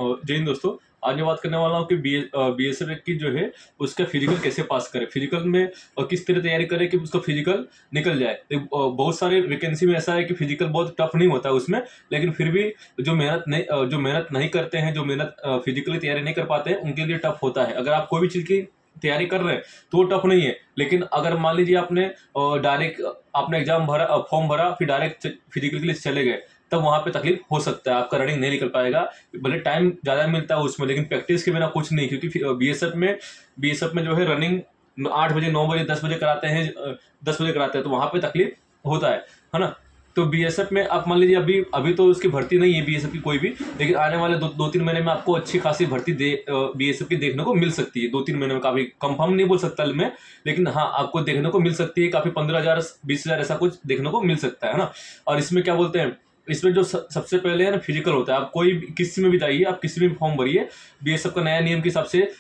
जय हिंद दोस्तों। आज मैं बात करने वाला हूँ कि बीएसएफ की जो है उसका फिजिकल कैसे पास करें, फिजिकल में किस तरह तैयारी करें कि उसका फिजिकल निकल जाए। बहुत सारे वैकेंसी में ऐसा है कि फिजिकल बहुत टफ नहीं होता है उसमें, लेकिन फिर भी जो मेहनत नहीं करते हैं, जो मेहनत फिजिकली तैयारी नहीं कर पाते हैं, उनके लिए टफ होता है। अगर आप कोई भी चीज़ की तैयारी कर रहे हैं तो वो टफ नहीं है, लेकिन अगर मान लीजिए आपने डायरेक्ट आपने एग्जाम भरा, फॉर्म भरा, फिर डायरेक्ट फिजिकल के लिए चले गए, तब वहां पे तकलीफ हो सकता है, आपका रनिंग नहीं निकल पाएगा। भले टाइम ज़्यादा मिलता है उसमें, लेकिन प्रैक्टिस के बिना कुछ नहीं, क्योंकि बीएसएफ में जो है रनिंग 8 बजे 9 बजे 10 बजे कराते हैं, 10 बजे कराते हैं, तो वहां पे तकलीफ होता है ना। तो बीएसएफ में आप मान लीजिए अभी अभी तो उसकी भर्ती नहीं है बीएसएफ की कोई भी, लेकिन आने वाले 2-3 महीने में आपको अच्छी खासी भर्ती बीएसएफ की देखने को मिल सकती है। 2-3 महीने में, काफी कंफर्म नहीं बोल सकता मैं, लेकिन हाँ आपको देखने को मिल सकती है। काफी 15,000 20,000 ऐसा कुछ देखने को मिल सकता है ना। और इसमें क्या बोलते हैं, इसमें जो सबसे पहले है ना फिजिकल होता है। आप कोई किसी में भी जाइए, आप किसी में भी फॉर्म भरिए, बीएसएफ का नया नियम के हिसाब से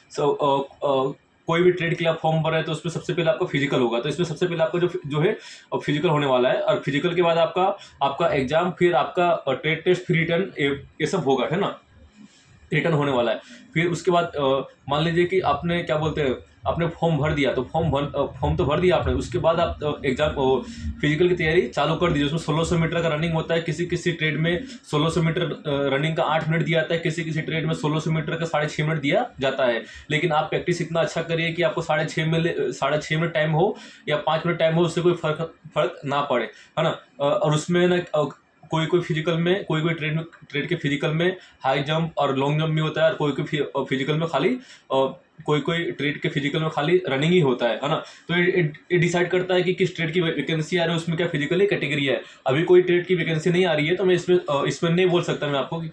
कोई भी ट्रेड के लिए आप फॉर्म भर रहे हैं तो उसमें सबसे पहले आपका फिजिकल होगा। तो इसमें सबसे पहले आपका जो है फिजिकल होने वाला है, और फिजिकल के बाद आपका आपका एग्जाम, फिर आपका ट्रेड टेस्ट, फिर रिटर्न, ये सब होगा, है ना। रिटर्न होने वाला है। फिर उसके बाद मान लीजिए कि आपने क्या बोलते हैं, आपने फॉर्म भर दिया, तो फॉर्म तो भर दिया आपने, उसके बाद आप एग्जाम फिजिकल की तैयारी चालू कर दीजिए। उसमें 1600 मीटर का रनिंग होता है। किसी किसी ट्रेड में 1600 मीटर रनिंग का 8 मिनट दिया जाता है, किसी किसी ट्रेड में 1600 मीटर का 6.5 मिनट दिया जाता है। लेकिन आप प्रैक्टिस इतना अच्छा करिए कि आपको 6.5 मिनट टाइम हो या 5 मिनट टाइम हो, उससे कोई फर्क ना पड़े, है ना। और उसमें ना कोई कोई फिजिकल में, कोई कोई ट्रेड के फिजिकल में हाई जंप और लॉन्ग जंप भी होता है, और कोई कोई फिजिकल में खाली कोई कोई ट्रेड के फिजिकल में खाली रनिंग ही होता है ना। तो ये डिसाइड करता है कि किस ट्रेड की वैकेंसी आ रही है, उसमें क्या फिजिकली कैटेगरी है। अभी कोई ट्रेड की वैकेंसी नहीं आ रही है, तो मैं इसमें नहीं बोल सकता मैं आपको कि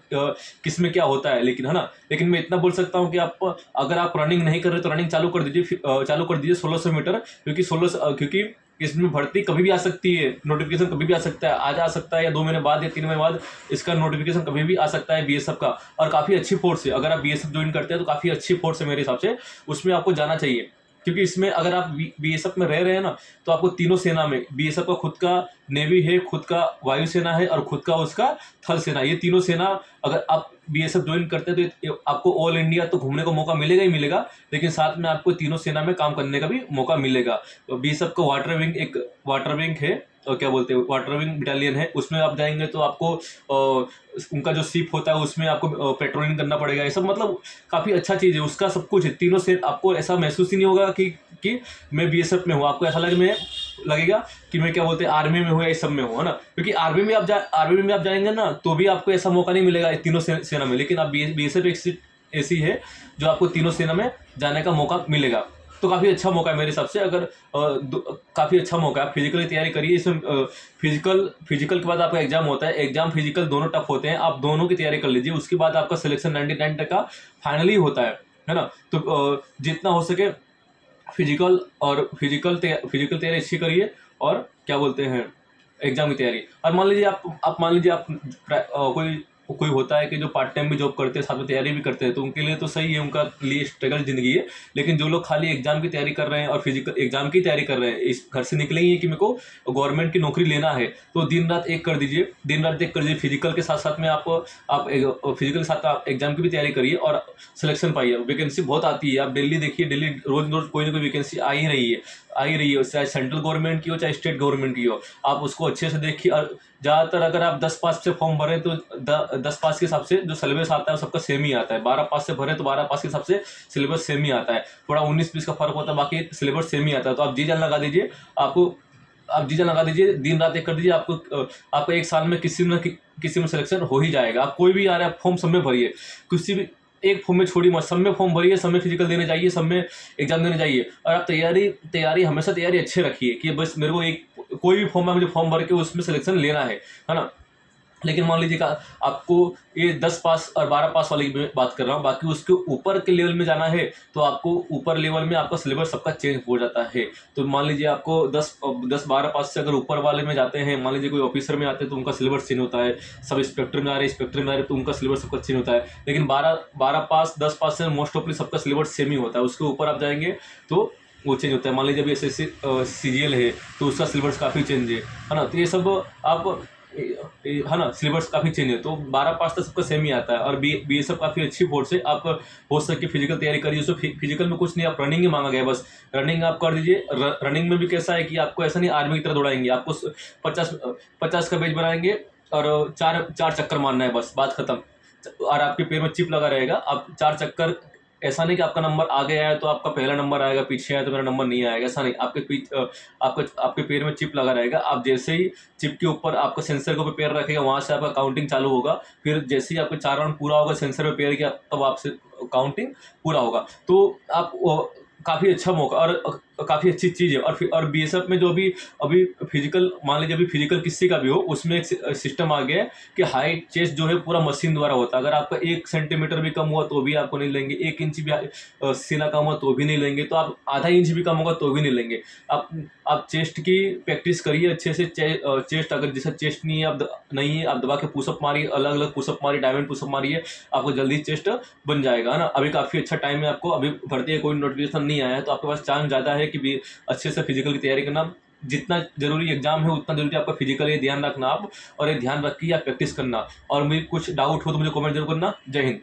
किस में क्या होता है, लेकिन है ना। लेकिन मैं इतना बोल सकता हूँ कि आप अगर आप रनिंग नहीं कर रहे तो रनिंग चालू कर दीजिए, 1600 मीटर, क्योंकि इसमें भर्ती कभी भी आ सकती है, नोटिफिकेशन कभी भी आ सकता है, आज आ सकता है, या 2 महीने बाद या 3 महीने बाद इसका नोटिफिकेशन कभी भी आ सकता है बीएसएफ का। और काफ़ी अच्छी फोर्स है, अगर आप बीएसएफ ज्वाइन करते हैं तो काफ़ी अच्छी फोर्स है मेरे हिसाब से, उसमें आपको जाना चाहिए। क्योंकि इसमें अगर आप बीएसएफ में रह रहे हैं ना, तो आपको तीनों सेना में, बीएसएफ का खुद का नेवी है, खुद का वायुसेना है, और खुद का उसका थल सेना, ये तीनों सेना अगर आप बीएसएफ ज्वाइन करते हैं तो आपको ऑल इंडिया तो घूमने का मौका मिलेगा ही मिलेगा, लेकिन साथ में आपको तीनों सेना में काम करने का भी मौका मिलेगा। तो बीएसएफ का वाटर विंग है, क्या बोलते हैं, वाटर विंग बटालियन है, उसमें आप जाएंगे तो आपको उनका जो शिप होता है उसमें आपको पेट्रोलिंग करना पड़ेगा। ये सब मतलब काफ़ी अच्छा चीज़ है, उसका सब कुछ है तीनों से। आपको ऐसा महसूस ही नहीं होगा कि मैं बीएसएफ में हूँ, आपको ऐसा लगेगा कि मैं क्या बोलते हैं आर्मी में हूँ या इस सब में हूँ, है ना। क्योंकि आर्मी में आप जाएंगे ना, तो भी आपको ऐसा मौका नहीं मिलेगा तीनों सेना में, लेकिन आप बीएसएफ एक ऐसी है जो आपको तीनों सेना में जाने का मौका मिलेगा। तो काफ़ी अच्छा मौका है मेरे हिसाब से। अगर काफ़ी अच्छा मौका है, फिजिकल की तैयारी करिए। इसमें फिजिकल के बाद आपका एग्जाम होता है, एग्जाम फिजिकल दोनों टफ होते हैं, आप दोनों की तैयारी कर लीजिए। उसके बाद आपका सिलेक्शन 99% फाइनली होता है ना। तो जितना हो सके फिजिकल तैयारी अच्छी करिए, और क्या बोलते हैं एग्जाम की तैयारी। और मान लीजिए आप कोई होता है कि जो पार्ट टाइम भी जॉब करते हैं, साथ में तैयारी भी करते हैं, तो उनके लिए तो सही है, उनका लिए स्ट्रगल जिंदगी है। लेकिन जो लोग खाली एग्जाम की तैयारी कर रहे हैं और फिजिकल एग्जाम की तैयारी कर रहे हैं, इस घर से निकले ही है कि मेरे को गवर्नमेंट की नौकरी लेना है, तो दिन रात एक कर दीजिए। फिजिकल के साथ साथ में आप फिजिकल के साथ आप एग्जाम की भी तैयारी करिए और सिलेक्शन पाइए। वैकेंसी बहुत आती है, आप दिल्ली देखिए, दिल्ली रोज रोज कोई ना कोई वैकेंसी आ ही रही है, चाहे सेंट्रल गवर्नमेंट की हो चाहे स्टेट गवर्नमेंट की हो। आप उसको अच्छे से देखिए। और ज़्यादातर अगर आप 10 पास से फॉर्म भरें तो 10 पास के हिसाब से जो सिलेबस आता है वो सबका सेम ही आता है। 12 पास से भरे तो 12 पास के हिसाब से सिलेबस सेम ही आता है, थोड़ा 19-20 का फर्क होता है, बाकी सिलेबस सेम ही आता है। तो आप जी जान लगा दीजिए, दिन रात एक कर दीजिए, आपको 1 साल में किसी में सिलेक्शन हो ही जाएगा। आप कोई भी आ रहा है फॉर्म सब में भरिए, किसी भी एक फॉर्म में छोड़ी मत, सब में फॉर्म भरिए, सब में फिजिकल देने जाइए, सब में एग्जाम देने जाइए। और आप हमेशा तैयारी अच्छे रखिए कि बस मेरे को कोई भी फॉर्म है, मुझे फॉर्म भर के उसमें सिलेक्शन लेना है ना। लेकिन मान लीजिए आपको ये 10 पास और 12 पास वाली की बात कर रहा हूँ, बाकी उसके ऊपर के लेवल में जाना है तो आपको ऊपर लेवल में आपका सिलेबस सबका चेंज हो जाता है। तो मान लीजिए आपको 10-12 पास से अगर ऊपर वाले में जाते हैं, मान लीजिए कोई ऑफिसर में आते हैं तो उनका सिलेबस चेंज होता है, सब इंस्पेक्टर में आ रहे हैं तो उनका सिलेबस सबका चेंज होता है। लेकिन 12 पास 10 पास से मोस्ट ऑफली सबका सिलेबस सेम ही होता है, उसके ऊपर आप जाएंगे तो वो चेंज होता है। मान लीजिए अभी एसएससी सीजीएल है तो उसका सिलेबस काफ़ी चेंज है ना। तो ये सब आप है ना, सिलेबस काफ़ी चेंज है, तो 12 पास तक सबका सेम ही आता है। और बीएसएफ काफ़ी अच्छी फोर्स है, आप हो सके फिजिकल तैयारी करिए। उसमें फिजिकल में कुछ नहीं, आप रनिंग ही मांगा गया है बस, रनिंग आप कर दीजिए। रनिंग में भी कैसा है कि आपको ऐसा नहीं आर्मी की तरह दौड़ाएंगे, आपको 50 का बेच बनाएंगे और चार चार चक्कर मारना है, बस बात खत्म। और आपके पैर में चिप लगा रहेगा, आप 4 चक्कर, ऐसा नहीं कि आपका नंबर आगे आया तो आपका पहला नंबर आएगा, पीछे आया तो मेरा नंबर नहीं आएगा, ऐसा नहीं। आपके पैर में चिप लगा रहेगा, आप जैसे ही चिप के ऊपर आपका सेंसर के ऊपर पैर रखेगा, वहां से आपका काउंटिंग चालू होगा। फिर जैसे ही आपका 4 राउंड पूरा होगा सेंसर पे पैर किया, तब आपसे काउंटिंग पूरा होगा। तो आप काफ़ी अच्छा मौका और काफ़ी अच्छी चीज़ है। और और बीएसएफ में जो भी अभी फिजिकल, मान लीजिए अभी फिजिकल किसी का भी हो, उसमें एक सिस्टम आ गया है कि हाइट चेस्ट जो है पूरा मशीन द्वारा होता है। अगर आपका 1 सेंटीमीटर भी कम हुआ तो भी आपको नहीं लेंगे, 1 इंच भी सीना कम हुआ तो भी नहीं लेंगे, तो आप आधा इंच भी कम होगा तो भी नहीं लेंगे। आप आप चेस्ट की प्रैक्टिस करिए अच्छे से। चेस्ट अगर जैसे चेस्ट नहीं है, नहीं है, आप दबा के पुशअप मारिए, अलग अलग पुशअप मारिए, डायमंड पुशअप मारिए, आपको जल्दी चेस्ट बन जाएगा, है ना। अभी काफ़ी अच्छा टाइम है आपको, अभी भर्ती का कोई नोटिफिकेशन नहीं आया है, तो आपके पास चांस ज़्यादा है कि भी अच्छे से फिजिकल की तैयारी करना। जितना जरूरी एग्जाम है उतना जरूरी आपका फिजिकल, ये ध्यान रखना आप, और ये ध्यान रखिए आप प्रैक्टिस करना। और मुझे कुछ डाउट हो तो मुझे कमेंट जरूर करना। जय हिंद।